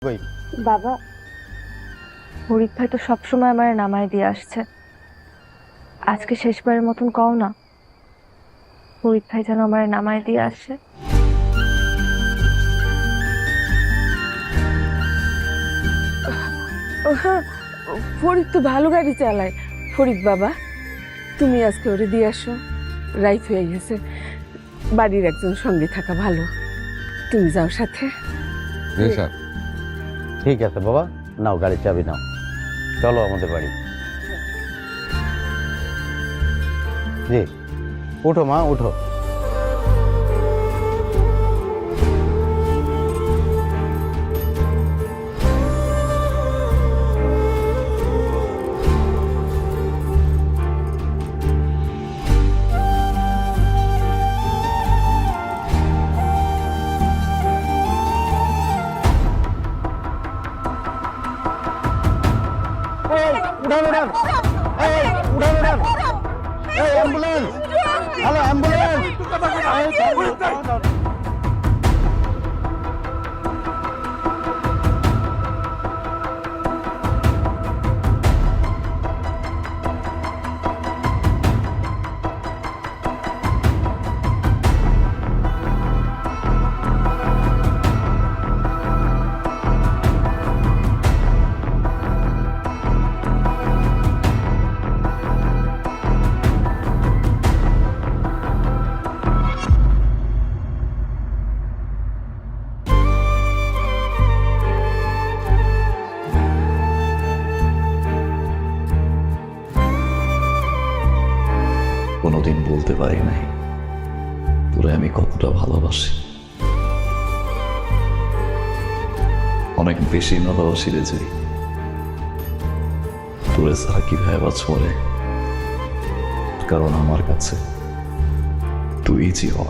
কই বাবা, ফরিদ ভাই তো সবসময় আমার নামায় দিয়ে আসছে। আজকে শেষবারের মতন কও না, ফরিদ ভাই যেন আমার নামায় দিয়ে আসে। হ্যাঁ, ফরিদ তো ভালো গাড়ি চালায়। ফরিদ বাবা, তুমি আজকে ওরে দিয়ে আসো। রাইত হয়ে গেছে, বাড়ির একজন সঙ্গে থাকা ভালো। তুমি যাও সাথে। ঠিক আছে বাবা, নাও গাড়ির চাবি নাও, চলো আমাদের বাড়ি। জি, উঠো মা, উঠো। উড়ান উড়ান, উড়ান উড়ান, অ্যাম্বুলেন্স, হ্যালো অ্যাম্বুলেন্স। কোনোদিন বলতে পারি নাই তোরে আমি কতটা ভালোবাসি। অনেক বেশি ভালোবাসি রে যাই, তোরে ছাড়া কিভাবে বাঁচবো রে, কারণ আমার কাছে তুই জীবন।